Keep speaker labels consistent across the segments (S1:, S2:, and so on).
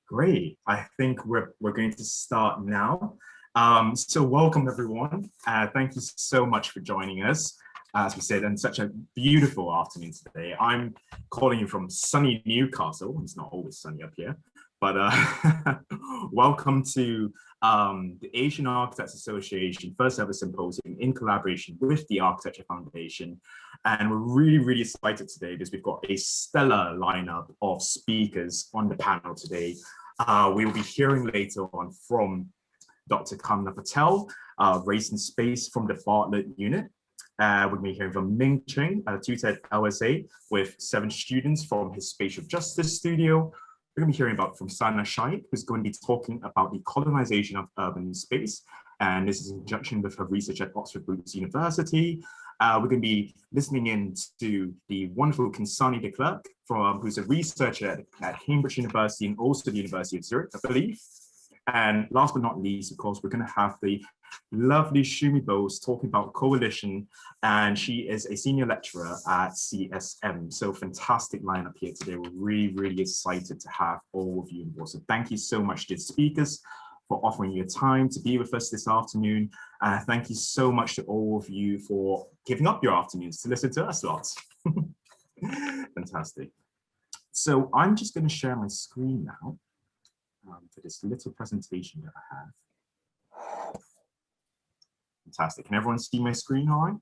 S1: Great. I think we're going to start now. So welcome everyone. Thank you so much for joining us. As we said, and such a beautiful afternoon today. I'm calling you from sunny Newcastle. It's not always sunny up here, but welcome to the Asian Architects Association first ever symposium in collaboration with the Architecture Foundation. And we're really excited today because we've got a stellar lineup of speakers on the panel today. We will be hearing later on from Dr. Kamna Patel, Race and Space from the Bartlett unit. We're going to be hearing from Ming Cheng, a tutor at LSA with 7 students from his Spatial Justice studio. We're going to be hearing from Sana Shaikh, who's going to be talking about the colonization of urban space. And this is in conjunction with her research at Oxford Brookes University. We're going to be listening in to the wonderful Kinsani de Klerk, who's a researcher at Cambridge University and also the University of Zurich, I believe. And last but not least, of course, we're going to have the lovely Shumi Bose talking about coalition, and she is a senior lecturer at CSM. So fantastic lineup here today. We're really excited to have all of you involved. So thank you so much to the speakers for offering your time to be with us this afternoon. Thank you so much to all of you for giving up your afternoons to listen to us lots. Fantastic. So I'm just going to share my screen now. For this little presentation that I have. Fantastic. Can everyone see my screen all right?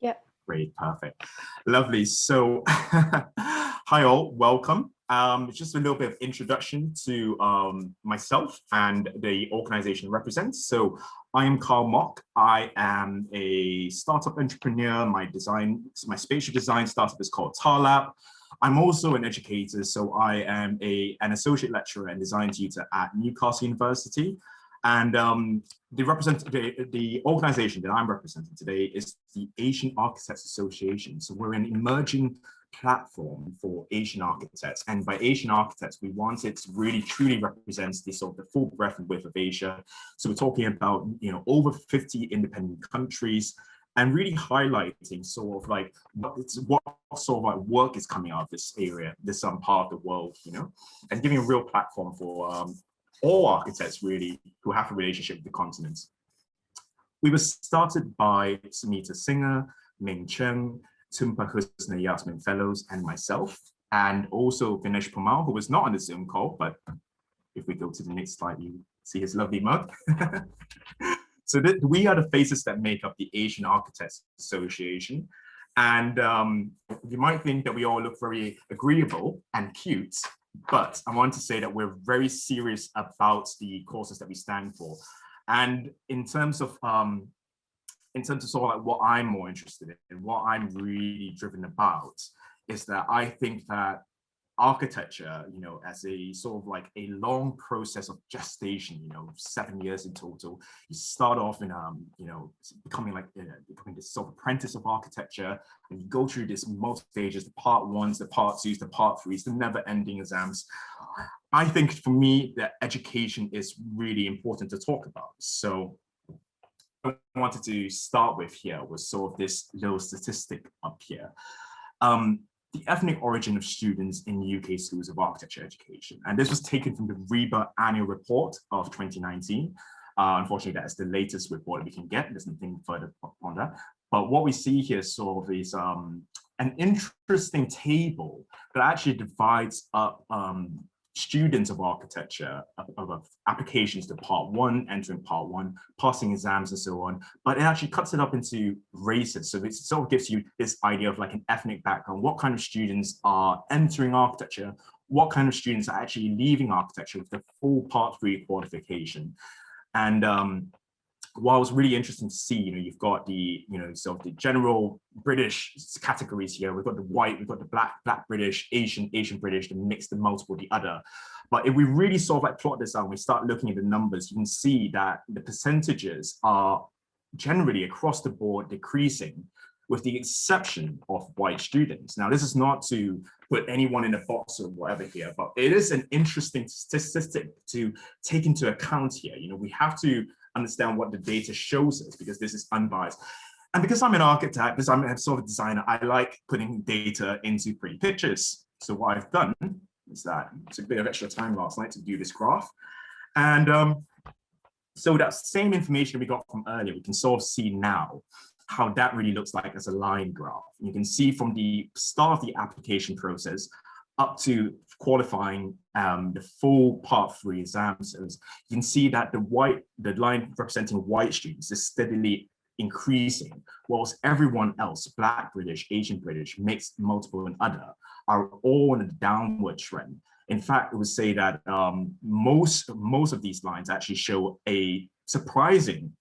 S2: Yep.
S1: Great, perfect. Lovely. So hi all, welcome. Just a little bit of introduction to myself and the organization represents. So I am Karl Mok. I am a startup entrepreneur. My spatial design startup is called TarLab. I'm also an educator, so I am an associate lecturer and design tutor at Newcastle University. And the organization that I'm representing today is the Asian Architects Association. So we're an emerging platform for Asian architects. And by Asian architects, we want it to really truly represent the sort of the full breadth and width of Asia. So we're talking about, over 50 independent countries, and really highlighting sort of like what sort of like work is coming out of this area, this part of the world, and giving a real platform for all architects really who have a relationship with the continent. We were started by Sumita Singer, Ming Cheng, Tumpa Husna Yasmin Fellows, and myself, and also Vinesh Pamal, who was not on the Zoom call, but if we go to the next slide, you see his lovely mug. So we are the faces that make up the Asian Architects Association. And you might think that we all look very agreeable and cute, but I want to say that we're very serious about the causes that we stand for. And in terms of sort of like what I'm more interested in, what I'm really driven about, is that I think that architecture, as a sort of like a long process of gestation, 7 years in total. You start off in, becoming this sort of apprentice of architecture, and you go through this multiple stages, the part 1s, the part 2s, the part 3s, the never-ending exams. I think for me, that education is really important to talk about. So what I wanted to start with here was sort of this little statistic up here. The ethnic origin of students in UK schools of architecture education. And this was taken from the REBA annual report of 2019. Unfortunately, that is the latest report that we can get. There's nothing further on that. But what we see here sort of is an interesting table that actually divides up students of architecture, of applications to part 1, entering part 1, passing exams and so on, but it actually cuts it up into races. So it sort of gives you this idea of like an ethnic background, what kind of students are entering architecture, what kind of students are actually leaving architecture with the full part 3 qualification. And while it's really interesting to see, you've got the, sort of the general British categories here. We've got the white, we've got the black British, Asian British, the mixed, the multiple, the other. But if we really sort of like plot this out and we start looking at the numbers, you can see that the percentages are generally across the board decreasing, with the exception of white students. Now, this is not to put anyone in a box or whatever here, but it is an interesting statistic to take into account here. We have to understand what the data shows us, because this is unbiased. And because I'm an architect, because I'm a sort of designer, I like putting data into pretty pictures. So what I've done It's a bit of extra time last night to do this graph. And so that same information we got from earlier, we can sort of see now how that really looks like as a line graph. You can see from the start of the application process up to qualifying the full part 3 exams. You can see that the line representing white students is steadily increasing, whilst everyone else, Black British, Asian British, mixed, multiple, and other, are all on a downward trend. In fact, I would say that most of these lines actually show a surprising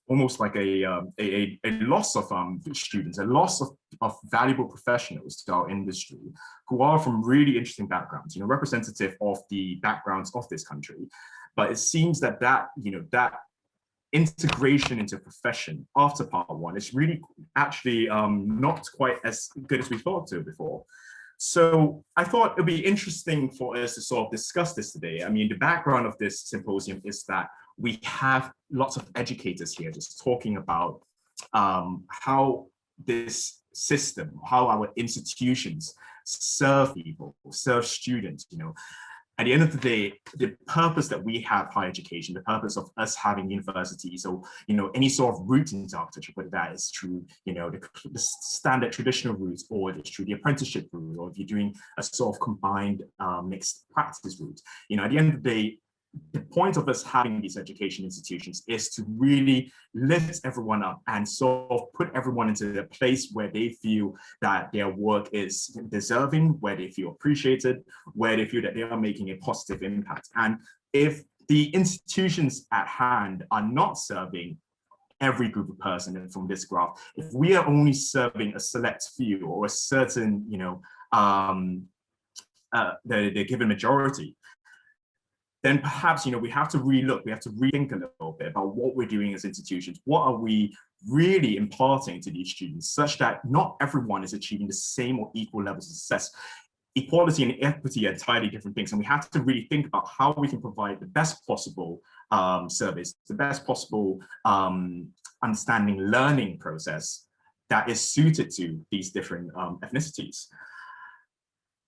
S1: almost like a loss of students, a loss of valuable professionals to our industry who are from really interesting backgrounds, you know, representative of the backgrounds of this country. But it seems that that integration into profession after part 1 is really actually not quite as good as we thought to before. So I thought it'd be interesting for us to sort of discuss this today. I mean, the background of this symposium is that we have lots of educators here just talking about how this system, how our institutions serve people, serve students, you know. At the end of the day, the purpose that we have higher education, the purpose of us having universities, or you know, any sort of route into architecture, whether that is through, you know, the standard traditional routes, or it's through the apprenticeship route, or if you're doing a sort of combined mixed practice route, you know, at the end of the day, the point of us having these education institutions is to really lift everyone up and sort of put everyone into a place where they feel that their work is deserving, where they feel appreciated, where they feel that they are making a positive impact. And if the institutions at hand are not serving every group of person from this graph, if we are only serving a select few or a certain, you know, the given majority, then perhaps, you know, we have to relook, we have to rethink a little bit about what we're doing as institutions. What are we really imparting to these students such that not everyone is achieving the same or equal levels of success? Equality and equity are entirely different things, and we have to really think about how we can provide the best possible service, the best possible understanding learning process that is suited to these different ethnicities.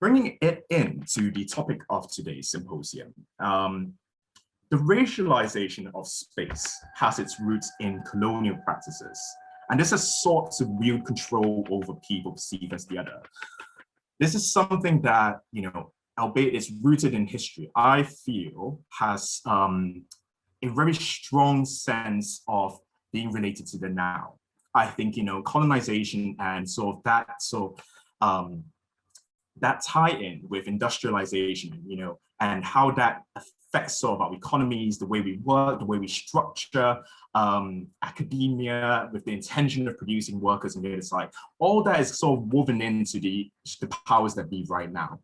S1: Bringing it into the topic of today's symposium, the racialization of space has its roots in colonial practices, and this has sought to wield control over people perceived as the other. This is something that, you know, albeit it's rooted in history, I feel has a very strong sense of being related to the now. I think, you know, colonization and sort of that tie-in with industrialization, you know, and how that affects sort of our economies, the way we work, the way we structure academia with the intention of producing workers on the other side. All that is sort of woven into the powers that be right now.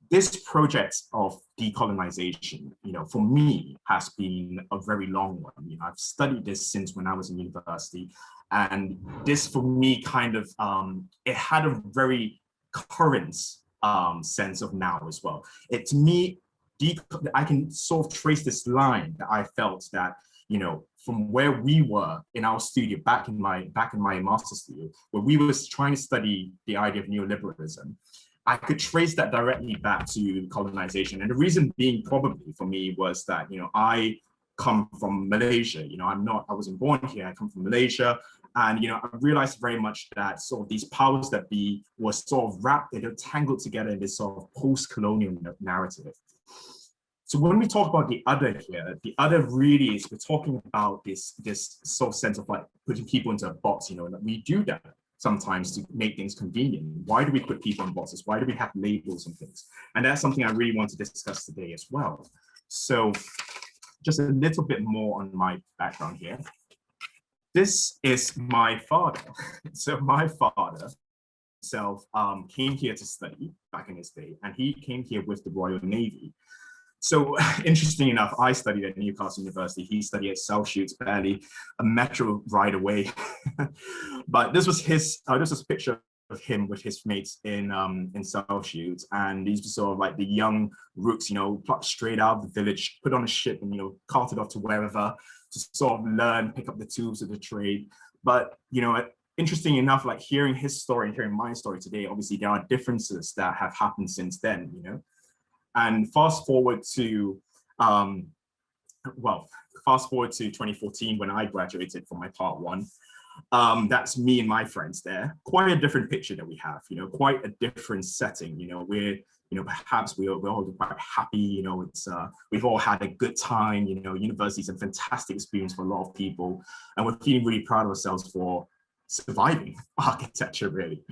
S1: This project of decolonization, you know, for me has been a very long one. You know, I've studied this since when I was in university, and this for me kind of, it had a very current sense of now as well. It, to me, I can sort of trace this line that I felt that, you know, from where we were in our studio back in my master's studio, where we were trying to study the idea of neoliberalism, I could trace that directly back to colonization. And the reason being probably for me was that, you know, I come from Malaysia, you know, I wasn't born here, I come from Malaysia. And, you know, I realized very much that sort of these powers that be were sort of wrapped, they're tangled together in this sort of post-colonial narrative. So when we talk about the other here, the other really is we're talking about this sort of sense of like putting people into a box, you know, and we do that sometimes to make things convenient. Why do we put people in boxes? Why do we have labels and things? And that's something I really want to discuss today as well. So just a little bit more on my background here. This is my father. So my father himself came here to study back in his day, and he came here with the Royal Navy. So interesting enough, I studied at Newcastle University. He studied at South Shoots, barely a metro ride away. But this was his, this was a picture of him with his mates in South Shoots, and these were sort of like the young rooks, you know, plucked straight out of the village, put on a ship, and, you know, carted off to wherever to sort of learn, pick up the tools of the trade. But, you know, interesting enough, like hearing his story and hearing my story today, obviously there are differences that have happened since then, you know. And fast forward to, fast forward to 2014 when I graduated from my part one. That's me and my friends there. Quite a different picture that we have, you know, quite a different setting. You know, perhaps we're all quite happy, you know, we've all had a good time, you know, university is a fantastic experience for a lot of people. And we're feeling really proud of ourselves for surviving architecture, really.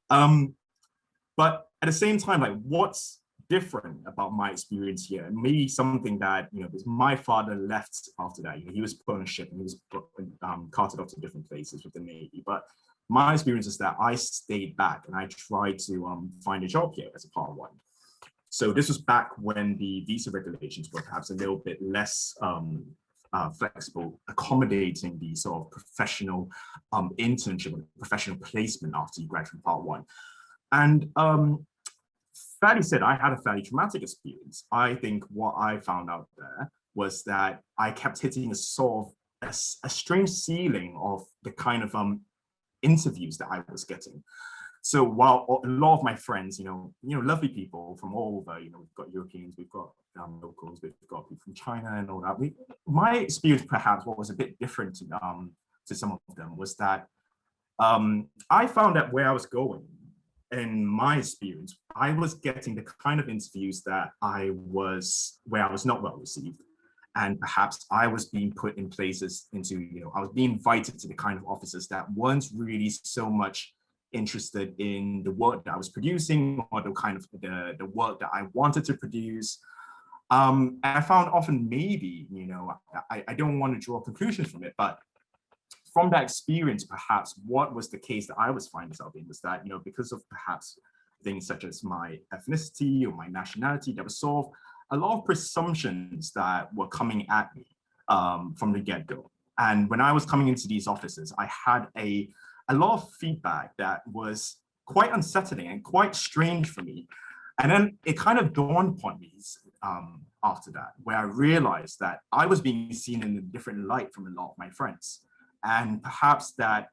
S1: But at the same time, like, what's different about my experience here, and maybe something that, you know, because my father left after that, you know, he was put on a ship and he was carted off to different places with the Navy. But my experience is that I stayed back and I tried to find a job here as a part one. So this was back when the visa regulations were perhaps a little bit less flexible, accommodating the sort of professional internship or professional placement after you graduate part one. And fairly said, I had a fairly traumatic experience. I think what I found out there was that I kept hitting a sort of a strange ceiling of the kind of interviews that I was getting. So while a lot of my friends, you know, lovely people from all over, you know, we've got Europeans, we've got locals, we've got people from China and all that. My experience, perhaps, what was a bit different to some of them was that I found that where I was going, in my experience, I was getting the kind of interviews that where I was not well received. And perhaps I was being put in places you know, I was being invited to the kind of offices that weren't really so much interested in the work that I was producing or the kind of the work that I wanted to produce. And I found often maybe, you know, I don't want to draw conclusions from it, but from that experience, perhaps what was the case that I was finding myself in was that, you know, because of perhaps things such as my ethnicity or my nationality, there was sort of a lot of presumptions that were coming at me from the get-go. And when I was coming into these offices, I had a lot of feedback that was quite unsettling and quite strange for me. And then it kind of dawned upon me after that, where I realized that I was being seen in a different light from a lot of my friends. And perhaps that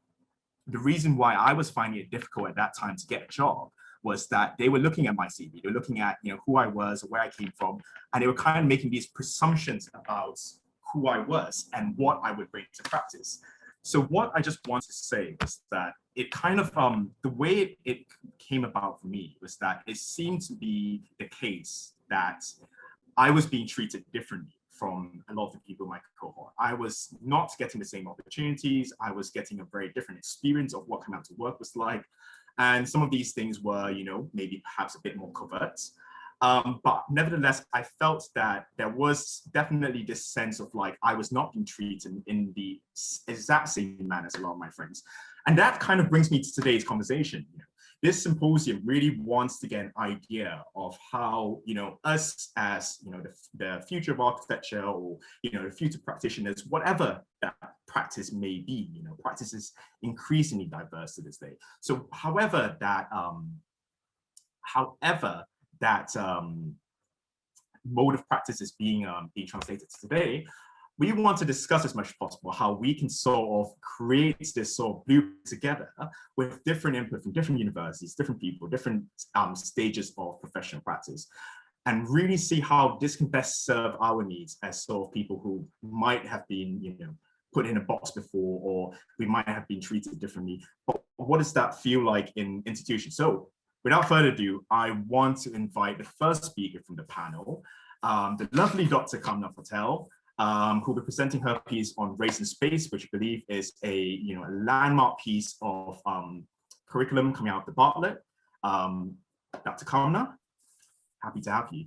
S1: the reason why I was finding it difficult at that time to get a job was that they were looking at my CV, they were looking at, you know, who I was, where I came from, and they were kind of making these presumptions about who I was and what I would bring to practice. So what I just want to say was that it kind of, the way it came about for me was that it seemed to be the case that I was being treated differently from a lot of the people in my cohort. I was not getting the same opportunities. I was getting a very different experience of what coming out to work was like. And some of these things were, you know, maybe perhaps a bit more covert. But nevertheless, I felt that there was definitely this sense of like, I was not being treated in the exact same manner as a lot of my friends. And that kind of brings me to today's conversation. You know, this symposium really wants to get an idea of how, you know, us as, you know, the future of architecture, or, you know, the future practitioners, whatever that practice may be, you know, practice is increasingly diverse to this day. So however that mode of practice is being translated today, we want to discuss as much as possible how we can sort of create this sort of blueprint together with different input from different universities, different people, different stages of professional practice, and really see how this can best serve our needs as sort of people who might have been, you know, put in a box before, or we might have been treated differently. But what does that feel like in institutions? So without further ado, I want to invite the first speaker from the panel, the lovely Dr. Kamna Patel, who will be presenting her piece on race and space, which I believe is a landmark piece of curriculum coming out of the Bartlett. Dr. Kamna, happy to have you.